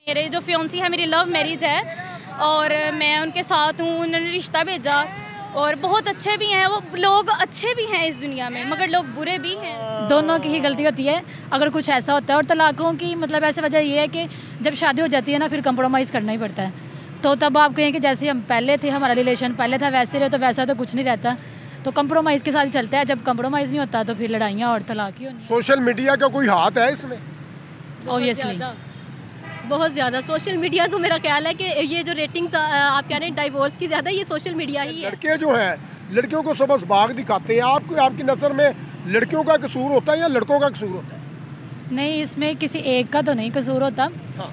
मेरे जो फियांसी है मेरी लव मैरिज है और मैं उनके साथ हूँ। उन्होंने रिश्ता भेजा और बहुत अच्छे भी हैं, वो लोग अच्छे भी हैं इस दुनिया में, मगर लोग बुरे भी हैं। दोनों की ही गलती होती है अगर कुछ ऐसा होता है। और तलाक़ों की मतलब ऐसे वजह ये है कि जब शादी हो जाती है ना, फिर कंप्रोमाइज़ करना ही पड़ता है। तो तब आप कहें कि जैसे हम पहले थे, हमारा रिलेशन पहले था वैसे रहे, तो वैसा तो कुछ नहीं रहता। तो कंप्रोमाइज़ के साथ ही चलता है। जब कंप्रोमाइज़ नहीं होता तो फिर लड़ाइयाँ और तलाक़ ही होनी। सोशल मीडिया का कोई हाथ है इसमें? ऑब्वियसली बहुत ज़्यादा सोशल मीडिया, तो मेरा ख्याल है कि ये जो रेटिंग्स आप कह रहे हैं डाइवोर्स की ज़्यादा, ये सोशल मीडिया ही है। लड़के जो हैं लड़कियों को सबस बाग दिखाते हैं, आपकी नज़र में लड़कियों का कसूर होता है या लड़कों का कसूर होता है? नहीं, इसमें किसी एक का तो नहीं कसूर होता, हाँ।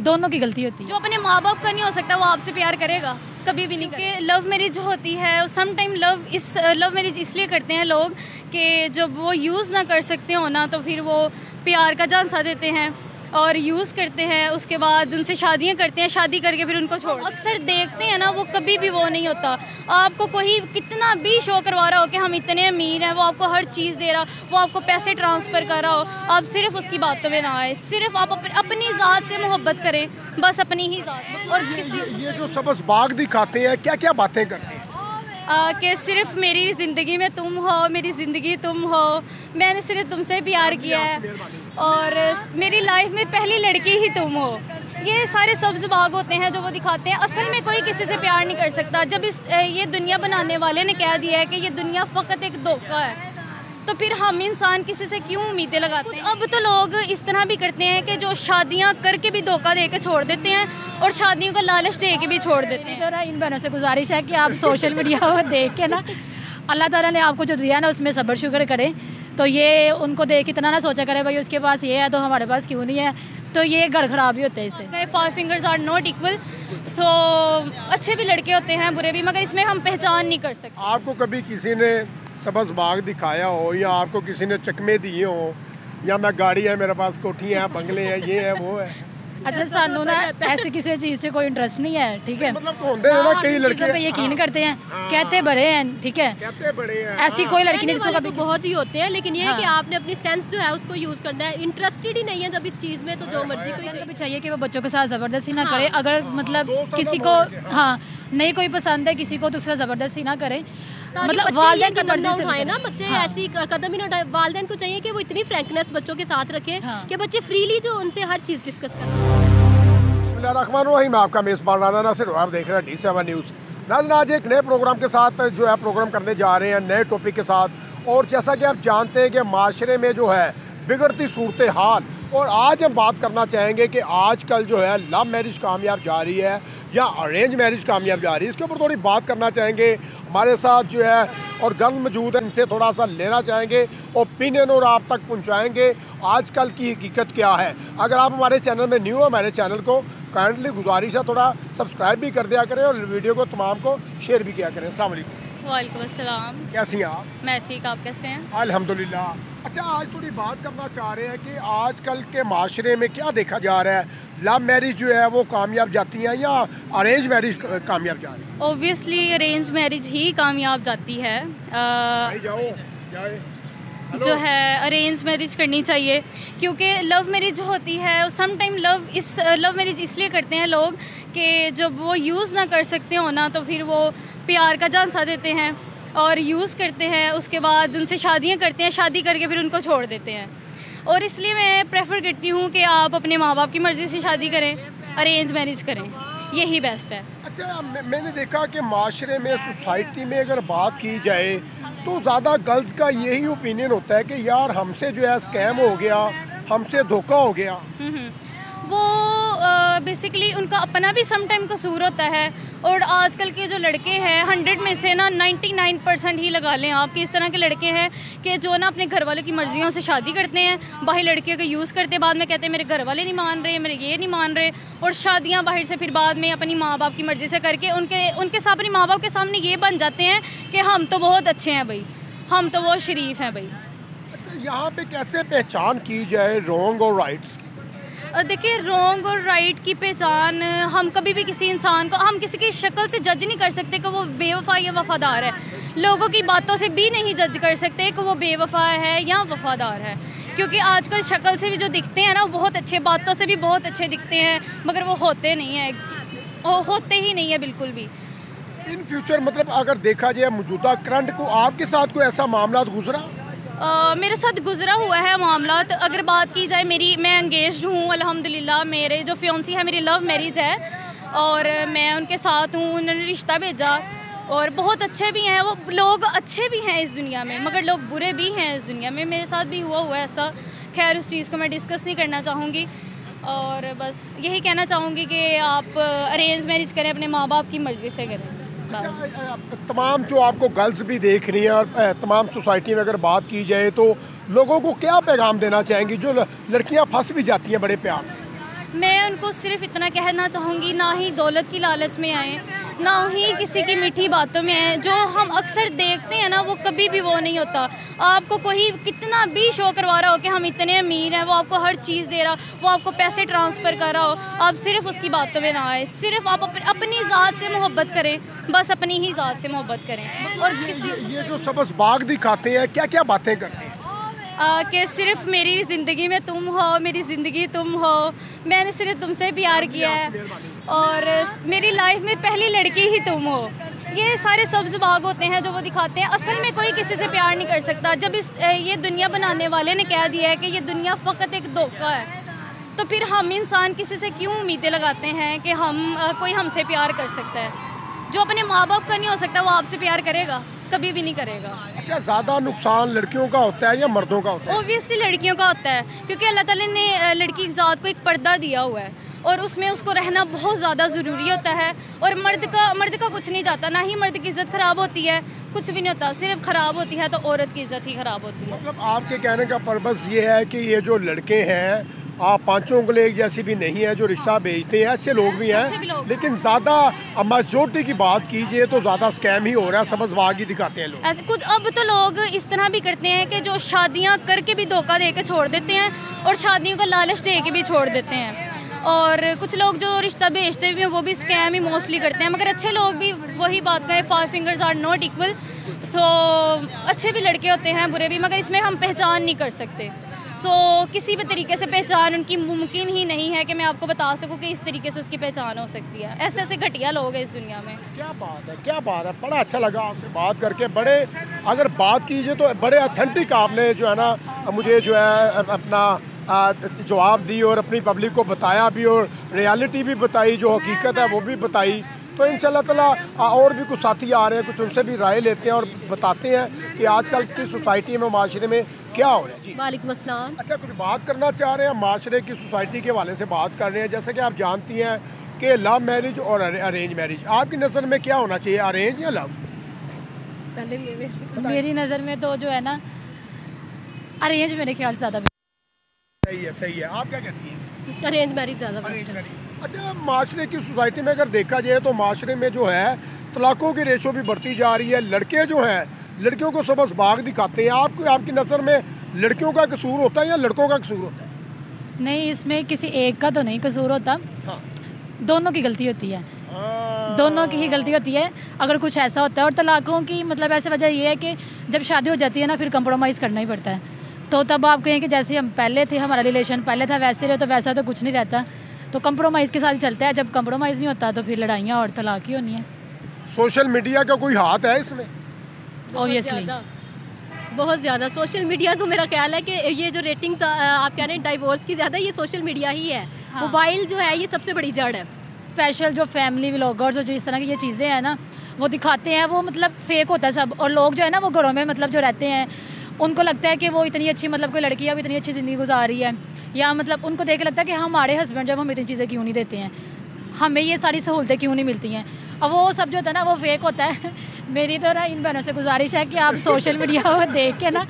दोनों की गलती होती है। जो अपने माँ बाप का नहीं हो सकता वो आपसे प्यार करेगा कभी भी नहीं। कि लव मैरिज जो होती है सम टाइम लव मैरिज इसलिए करते हैं लोग कि जब वो यूज़ ना कर सकते हो ना, तो फिर वो प्यार का झांसा देते हैं और यूज़ करते हैं, उसके बाद उनसे शादियां करते हैं, शादी करके फिर उनको छोड़। अक्सर देखते हैं ना, वो कभी भी वो नहीं होता। आपको कोई कितना भी शो करवा रहा हो कि हम इतने अमीर हैं, वो आपको हर चीज़ दे रहा, वो आपको पैसे ट्रांसफ़र कर रहा हो, आप सिर्फ उसकी बातों में ना आए। सिर्फ आप अपनी ज़ात से मोहब्बत करें, बस अपनी ही ज़ात। और ये जो सबस बाग दिखाते हैं, क्या क्या बातें करते हैं? कि सिर्फ मेरी ज़िंदगी में तुम हो, मेरी ज़िंदगी तुम हो, मैंने सिर्फ तुमसे प्यार किया है और मेरी लाइफ में पहली लड़की ही तुम हो। ये सारे सब्ज़ बाग होते हैं जो वो दिखाते हैं। असल में कोई किसी से प्यार नहीं कर सकता। जब ये दुनिया बनाने वाले ने कह दिया है कि ये दुनिया फ़कत एक धोखा है, तो फिर हम इंसान किसी से क्यों उम्मीदें लगाते हैं? अब तो लोग इस तरह भी करते हैं कि जो शादियां करके भी धोखा दे के छोड़ देते हैं और शादियों का लालच दे के भी छोड़ देते हैं। जरा इन बहनों से गुजारिश है कि आप सोशल मीडिया पर देख के ना, अल्लाह ताला ने आपको जो दिया ना उसमें सब्र शुक्र करें। तो ये उनको देख इतना ना सोचा करे भाई उसके पास ये है तो हमारे पास क्यों नहीं है, तो ये घर खराब ही होते हैं इससे। 5 फिंगर्स आर नॉट इक्वल। सो अच्छे भी लड़के होते हैं, बुरे भी, मगर इसमें हम पहचान नहीं कर सकते। आपको कभी किसी ने सबस बाग दिखाया हो या आपको किसी ने चकमे दिए हो, या मैं गाड़ी है मेरे पास, कोठी है, बंगले हैं, ये है वो है? अच्छा, सानू ना ऐसे किसी चीज़ से कोई इंटरेस्ट नहीं है, ठीक है। मतलब होते हैं ना कई लड़के पे यकीन करते हैं, कहते बड़े हैं, ठीक है, कहते बड़े हैं। ऐसी कोई लड़की नहीं जिसको तो कभी बहुत ही होते हैं, लेकिन ये है कि हाँ। आपने अपनी सेंस जो है उसको यूज़ करना है। इंटरेस्टेड ही नहीं है जब इस चीज़ में, तो जो मर्जी को भी कोई चाहिए कि वो बच्चों के साथ ज़बरदस्ती ना करे। अगर मतलब किसी को हाँ नहीं कोई पसंद है किसी को, तो उससे ज़बरदस्ती ना करे। मतलब वालिदैन की मर्जी से उठाए ना, बच्चे ऐसी कदम ही ना उठाए। वालिदैन को चाहिए कि वो इतनी फ्रैंकनेस बच्चों के साथ रखें कि बच्चे फ्रीली जो उनसे हर चीज़ डिस्कस करें। बिस्मिल्लाहिर्रहमानिर्रहीम, आपका मेज़बान राना नासिर और आप देख रहे हैं D7 न्यूज़। नाज़रीन, आज एक नए प्रोग्राम के साथ जो है प्रोग्राम करने जा रहे हैं, नए टॉपिक के साथ। और जैसा कि आप जानते हैं कि माशरे में जो है बिगड़ती सूरत हाल, और आज हम बात करना चाहेंगे कि आजकल जो है लव मैरिज कामयाब जा रही है या अरेंज मैरिज कामयाब जा रही है, इसके ऊपर थोड़ी बात करना चाहेंगे। हमारे साथ जो है और गर्ल मौजूद है, इनसे थोड़ा सा लेना चाहेंगे, ओपिनियन और आप तक पहुंचाएंगे आजकल की हकीकत क्या है। अगर आप हमारे चैनल में न्यू हो, हमारे चैनल को काइंडली गुजारिश है थोड़ा सब्सक्राइब भी कर दिया करें और वीडियो को तमाम को शेयर भी किया करें। अस्सलाम वालेकुम। वालेकुम अस्सलाम। कैसी हैं आप? मैं ठीक, आप कैसे हैं? अल्हम्दुलिल्लाह। अच्छा, आज थोड़ी बात करना चाह रहे हैं कि आजकल के माशरे में क्या देखा जा रहा है, लव मैरिज जो है वो कामयाब जाती हैं या अरेंज मैरिज कामयाब जा रही है? ऑब्वियसली अरेंज मैरिज ही कामयाब जाती है। जो है अरेंज मैरिज करनी चाहिए, क्योंकि लव मैरिज जो होती है सम टाइम लव मैरिज इसलिए करते हैं लोग कि जब वो यूज़ ना कर सकते हो ना, तो फिर वो प्यार का झांसा देते हैं और यूज़ करते हैं, उसके बाद उनसे शादियां करते हैं, शादी करके फिर उनको छोड़ देते हैं। और इसलिए मैं प्रेफर करती हूँ कि आप अपने माँ बाप की मर्ज़ी से शादी करें, अरेंज मैरिज करें, यही बेस्ट है। अच्छा, मैंने देखा कि माशरे में, सोसाइटी में अगर बात की जाए तो ज़्यादा गर्ल्स का यही ओपिनियन होता है कि यार हमसे जो है स्कैम हो गया, हमसे धोखा हो गया। वो बेसिकली उनका अपना भी सम टाइम कसूर होता है। और आजकल के जो लड़के हैं 100 में से ना 99% ही लगा लें आप कि इस तरह के लड़के हैं कि जो ना अपने घर वालों की मर्जियों से शादी करते हैं, बाहर लड़कियों को यूज़ करते हैं, बाद में कहते हैं मेरे घर वाले नहीं मान रहे, मेरे ये नहीं मान रहे, और शादियां बाहर से फिर बाद में अपनी माँ बाप की मर्ज़ी से करके उनके साथ अपनी माँ बाप के सामने ये बन जाते हैं कि हम तो बहुत अच्छे हैं भाई, हम तो बहुत शरीफ हैं भाई। अच्छा, यहाँ पे कैसे पहचान की जाए रॉन्ग और राइट्स? देखिए, रॉन्ग और राइट की पहचान हम कभी भी किसी इंसान को, हम किसी की शक्ल से जज नहीं कर सकते कि वो बेवफा या वफ़ादार है। लोगों की बातों से भी नहीं जज कर सकते कि वो बेवफा है या वफ़ादार है, क्योंकि आजकल शक्ल से भी जो दिखते हैं ना वो बहुत अच्छे, बातों से भी बहुत अच्छे दिखते हैं, मगर वो होते नहीं हैं, वो होते ही नहीं है बिल्कुल भी। इन फ्यूचर मतलब अगर देखा जाए मौजूदा करंट को, आपके साथ कोई ऐसा मामला गुजरा? मेरे साथ गुजरा हुआ है मामला। अगर बात की जाए मैं एंगेज्ड हूँ अल्हम्दुलिल्लाह। मेरे जो फियांसी है मेरी लव मैरिज है और मैं उनके साथ हूँ। उन्होंने रिश्ता भेजा और बहुत अच्छे भी हैं वो लोग, अच्छे भी हैं इस दुनिया में, मगर लोग बुरे भी हैं इस दुनिया में। मेरे साथ भी हुआ है ऐसा। खैर उस चीज़ को मैं डिस्कस नहीं करना चाहूँगी और बस यही कहना चाहूँगी कि आप अरेंज मैरिज करें, अपने माँ बाप की मर्ज़ी से करें। अच्छा, तमाम जो आपको गर्ल्स भी देख रही हैं और तमाम सोसाइटी में अगर बात की जाए तो लोगों को क्या पैगाम देना चाहेंगी जो लड़कियां फंस भी जाती हैं बड़े प्यार से? मैं उनको सिर्फ इतना कहना चाहूँगी, ना ही दौलत की लालच में आएँ, ना ही किसी की मीठी बातों में आएँ। जो हम अक्सर देखते हैं ना वो कभी भी वो नहीं होता। आपको कोई कितना भी शो करवा रहा हो कि हम इतने अमीर हैं, वो आपको हर चीज़ दे रहा, वो आपको पैसे ट्रांसफ़र कर रहा हो, आप सिर्फ उसकी बातों में ना आए। सिर्फ आप अपनी ज़ात से मोहब्बत करें, बस अपनी ही ज़ात से मोहब्बत करें। और ये जो सबस बाग दिखाते हैं, क्या क्या बातें करते हैं? कि सिर्फ मेरी ज़िंदगी में तुम हो, मेरी ज़िंदगी तुम हो, मैंने सिर्फ तुमसे प्यार किया है और मेरी लाइफ में पहली लड़की ही तुम हो। ये सारे सब्ज़ बाग होते हैं जो वो दिखाते हैं। असल में कोई किसी से प्यार नहीं कर सकता। जब ये दुनिया बनाने वाले ने कह दिया है कि ये दुनिया फ़कत एक धोखा है, तो फिर हम इंसान किसी से क्यों उम्मीदें लगाते हैं कि कोई हमसे प्यार कर सकता है? जो अपने माँ बाप का नहीं हो सकता वो आपसे प्यार करेगा? कभी भी नहीं करेगा। अच्छा, ज़्यादा नुकसान लड़कियों का होता है या मर्दों का होता है? ओबियसली लड़कियों का होता है, क्योंकि अल्लाह ताला ने लड़की की ज़ात को एक पर्दा दिया हुआ है और उसमें उसको रहना बहुत ज़्यादा ज़रूरी होता है। और मर्द का कुछ नहीं जाता, ना ही मर्द की इज़्ज़त ख़राब होती है, कुछ भी नहीं होता। सिर्फ ख़राब होती है तो औरत की इज़्ज़त ही ख़राब होती है। मतलब आपके कहने का पर्पस ये है कि ये जो लड़के हैं, आप पांचों उंगली एक जैसी भी नहीं है, जो रिश्ता भेजते हैं अच्छे लोग भी हैं, लेकिन ज़्यादा मेजॉरिटी की बात कीजिए तो ज़्यादा स्कैम ही हो रहा है, सबस बाग ही दिखाते हैं लोग। ऐसे कुछ अब तो लोग इस तरह भी करते हैं कि जो शादियां करके भी धोखा दे के छोड़ देते हैं और शादियों का लालच दे के भी छोड़ देते हैं। और कुछ लोग जो रिश्ता भेजते भी हैं वो भी स्कैम ही मोस्टली करते हैं। मगर अच्छे लोग भी वही बात करें, 5 फिंगर्स आर नॉट इक्वल। सो अच्छे भी लड़के होते हैं, बुरे भी, मगर इसमें हम पहचान नहीं कर सकते। किसी भी तरीके से पहचान उनकी मुमकिन ही नहीं है कि मैं आपको बता सकूं कि इस तरीके से उसकी पहचान हो सकती है। ऐसे ऐसे घटिया लोग हैं इस दुनिया में। क्या बात है, क्या बात है। बड़ा अच्छा लगा आपसे बात करके। बड़े अगर बात कीजिए तो बड़े ऑथेंटिक आपने जो है ना मुझे जो है अपना जवाब दी और अपनी पब्लिक को बताया भी और रियलिटी भी बताई, जो हकीकत है वो भी बताई। तो इंशाल्लाह ताला और भी कुछ साथी आ रहे हैं, कुछ उनसे भी राय लेते हैं और बताते हैं कि आजकल की सोसाइटी में, माशरे में क्या हो रहा है। जी वालेकुम अस्सलाम। अच्छा, कुछ बात करना चाह रहे हैं माशरे की, सोसाइटी के हवाले से बात कर रहे हैं। जैसे कि आप जानती हैं कि लव मैरिज और अरेंज मैरिज, आपकी नज़र में क्या होना चाहिए, अरेंज या लव? मेरी नज़र में तो जो है ना अरेंज मेरे ख्याल से ज़्यादा सही है, सही है। आप क्या कहती हैं? अरेंज मैरिज ज़्यादा बेस्ट अरेंज है। मैरिज। अच्छा, माशरे की सोसाइटी में अगर देखा जाए तो माशरे में जो है तलाकों की रेशो भी बढ़ती जा रही है। लड़के जो हैं लड़कियों को सबस बाग दिखाते हैं। आपकी नज़र में लड़कियों का कसूर होता है या लड़कों का कसूर होता है? नहीं, इसमें किसी एक का तो नहीं कसूर होता, हाँ। दोनों की गलती होती है। दोनों की ही गलती होती है अगर कुछ ऐसा होता है। और तलाकों की मतलब ऐसे वजह ये है कि जब शादी हो जाती है ना फिर कंप्रोमाइज़ करना ही पड़ता है। तो तब आप कहें कि जैसे हम पहले थे, हमारा रिलेशन पहले था वैसे रहे, तो वैसा तो कुछ नहीं रहता। तो कंप्रोमाइज़ के साथ ही चलता है। जब कंप्रोमाइज़ नहीं होता तो फिर लड़ाइयाँ और तलाक ही होनी है। सोशल मीडिया का कोई हाथ है इसमें? ऑब्वियसली बहुत ज़्यादा सोशल मीडिया तो मेरा ख्याल है कि ये जो रेटिंग्स आप कह रहे हैं डाइवोर्स की ज़्यादा, ये सोशल मीडिया ही है। हाँ। मोबाइल जो है ये सबसे बड़ी जड़ है। स्पेशल जो फैमिली व्लॉगर्स और जो इस तरह की ये चीज़ें हैं ना वो दिखाते हैं, वो मतलब फेक होता है सब। और लोग जो है ना वो घरों में मतलब जो रहते हैं उनको लगता है कि वो इतनी अच्छी मतलब कोई लड़की है वो इतनी अच्छी ज़िंदगी गुजार रही है, या मतलब उनको देख के लगता है कि हमारे हस्बैंड जब हम इतनी चीज़ें क्यों नहीं देते हैं, हमें ये सारी सहूलतें क्यों नहीं मिलती हैं। अब वो सब जो होता है ना वो फेक होता है। मेरी तो ना इन बहनों से गुजारिश है कि आप सोशल मीडिया को देख के ना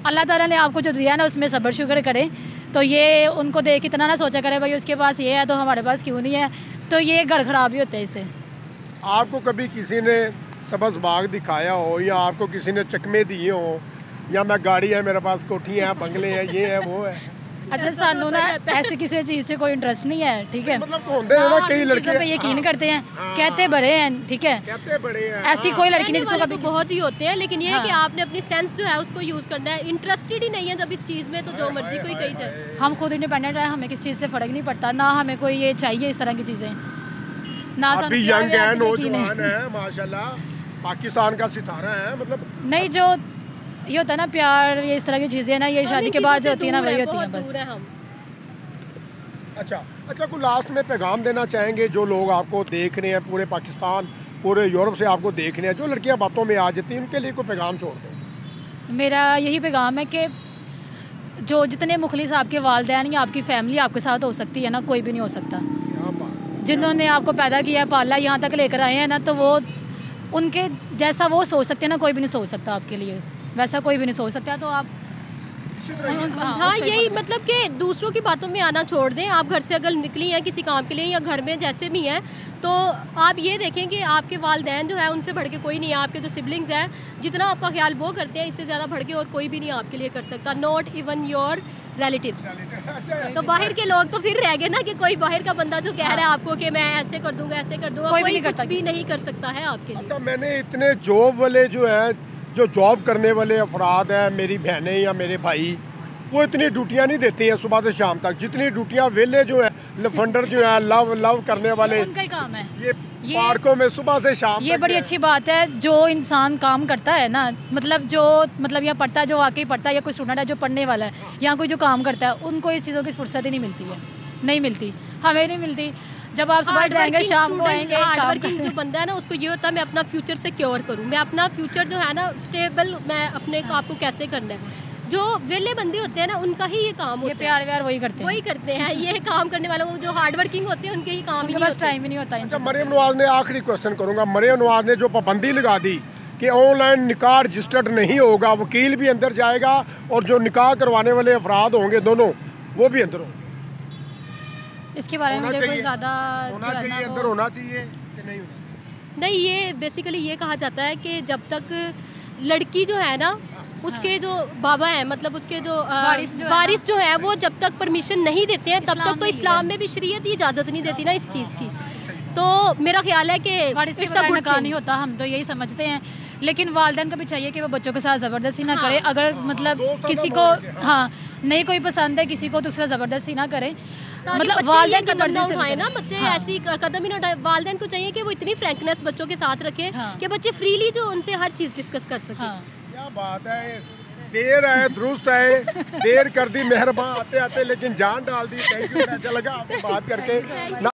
अल्लाह ताला ने आपको जो दिया ना उसमें सब्र शुक्र करें। तो ये उनको देख इतना ना सोचा करे भाई उसके पास ये है तो हमारे पास क्यों नहीं है, तो ये घर खराब ही होता है इससे। आपको कभी किसी ने सबस बाग दिखाया हो या आपको किसी ने चकमे दिए हो, या मैं गाड़ी है मेरे पास, कोठी है, बंगले हैं, ये है वो है? अच्छा सानू ना ऐसे किसी चीज़ से कोई इंटरेस्ट नहीं है, ठीक है। मतलब होंगे ना हाँ, कई हम लड़के चीज़ों पे यकीन करते हैं, कहते बड़े हैं, ठीक है। कहते बड़े हैं, ऐसी कोई लड़की नहीं जिसको वाले कभी तो बहुत ही होते हैं, लेकिन ये है कि हाँ। आपने अपनी सेंस जो है उसको यूज़ करना है। इंटरेस्टेड ही नहीं है जब इस चीज़ में, तो जो मर्जी कोई कही जाए। हम खुद इंडिपेंडेंट है, हमें किस चीज़ से फ़र्क नहीं पड़ता, ना हमें कोई ये चाहिए इस तरह की चीज़ें, ना आप सानू भी प्यार यंग व्यार हैं, पे यकीन है। नौजवान हैं, माशाल्लाह पाकिस्तान का सितारा है। मतलब नहीं, जो ये होता है ना प्यार, ये इस तरह की चीज़ें ना, ये हम शादी इन के चीज़ों बाद से जो होती है ना दूर वही हैं, होती है बहुत बस। दूर हैं हम। अच्छा कोई लास्ट में पैगाम देना चाहेंगे जो लोग आपको देख रहे हैं, पूरे पाकिस्तान पूरे यूरोप से आपको देख रहे हैं, जो लड़कियां बातों में आ जाती हैं, उनके लिए कोई पैगाम छोड़ दें? मेरा यही पैगाम है कि जो जितने मुखलिस आपके वालिदैन या आपकी फैमिली आपके साथ हो सकती है ना, कोई भी नहीं हो सकता। क्या बात। जिन्होंने आपको पैदा किया, पाला, यहाँ तक लेकर आए हैं ना, तो वो उनके जैसा वो सोच सकते हैं ना, कोई भी नहीं सोच सकता आपके लिए, वैसा कोई भी नहीं सोच सकता। तो आप हाँ, यही मतलब कि दूसरों की बातों में आना छोड़ दें। आप घर से अगर निकली हैं किसी काम के लिए या घर में जैसे भी हैं, तो आप ये देखें कि आपके वालिदैन जो है उनसे बढ़ के कोई नहीं है। आपके जो सिबलिंग्स हैं, जितना आपका ख्याल वो करते हैं, इससे ज़्यादा बढ़ के और कोई भी नहीं आपके लिए कर सकता, नॉट इवन योर रिलेटिव्स। तो बाहर के लोग तो फिर रह गए ना, कि कोई बाहर का बंदा जो कह रहा है आपको कि मैं ऐसे कर दूंगा, ऐसे कर दूंगा, कोई भी कोई नहीं कुछ करता भी किसी नहीं कर सकता है आपके लिए। अच्छा मैंने इतने जॉब वाले जो है, जो जॉब करने वाले अफराद हैं, मेरी बहनें या मेरे भाई, वो इतनी ड्यूटियां नहीं देते हैं सुबह से शाम तक, जितनी ड्यूटियां वेले जो है लफंडर जो है लव करने वाले, उनका ही काम है। ये पार्कों में सुबह से शाम ये तक बड़ी है। अच्छी बात है, जो इंसान काम करता है ना, मतलब जो मतलब यहाँ पढ़ता है, जो वाकई पढ़ता है, या कोई स्टूडेंट है जो पढ़ने वाला है, यहाँ कोई जो काम करता है, उनको इस चीज़ों की फुर्सत ही नहीं मिलती है, नहीं मिलती, हमें नहीं मिलती। जब आप सुबह जाएंगे शाम को आएंगे, हार्ड काम वर्किंग जो करने। बंदा है ना, उसको ये होता है मैं अपना फ्यूचर सिक्योर करूँ, मैं अपना फ्यूचर जो है ना स्टेबल, मैं अपने आपको कैसे करना है। जो वेले बंदे होते हैं ना, उनका ही ये काम ये होता है, प्यार व्यार वही करते हैं, वही करते हैं। ये काम करने वालों को, जो हार्ड वर्किंग होते हैं, उनके ही काम ही उनके नहीं पास होते। टाइम ही नहीं होता इन अच्छा चीज़ों मरियम नवाज ने, आखिरी क्वेश्चन करूंगा, मरियम नवाज ने जो पाबंदी लगा दी कि ऑनलाइन निकाह रजिस्टर्ड नहीं होगा, वकील भी अंदर जाएगा और जो निकाह करवाने वाले अफराद होंगे दोनों, वो भी अंदर होंगे। इसके बारे में होना मुझे कोई चाहिए। ज़्यादा होना जो है चाहिए, ना अंदर वो- होना चाहिए कि नहीं होना चाहिए? नहीं, ये बेसिकली ये कहा जाता है कि जब तक लड़की जो है ना, उसके जो बाबा हैं, मतलब उसके जो वारिस जो है, वो जब तक परमिशन नहीं देते हैं, तब इस्लाम तक तो में इस्लाम में भी शरीयत ही इजाज़त नहीं देती ना इस चीज़ की। तो मेरा ख्याल है कि वारिस के it's a बगैर good निकाह thing। नहीं होता, हम तो यही समझते हैं। लेकिन वालिदैन को भी चाहिए कि वो बच्चों के साथ ज़बरदस्ती ना हाँ। करे। अगर मतलब दोस्ताना किसी को माहौल के, हाँ नहीं कोई पसंद है किसी को, दूसरा ज़बरदस्ती ना करे, ताकि मतलब बच्चे वालिदैन ये की कदम मर्जी ना से उठाए ना, करें। बच्चे हाँ। ऐसी कदम ही ना उठाए। वालिदैन को चाहिए कि वो इतनी फ्रैंकनेस बच्चों के साथ रखें हाँ। कि बच्चे फ्रीली जो उनसे हर चीज़ डिस्कस कर सकें। हाँ। क्या बात है, देर है दुरुस्त है, देर कर दी मेहरबान आते आते, लेकिन जान डाल दी। थैंक यू, अच्छा लगा आपसे बात करके।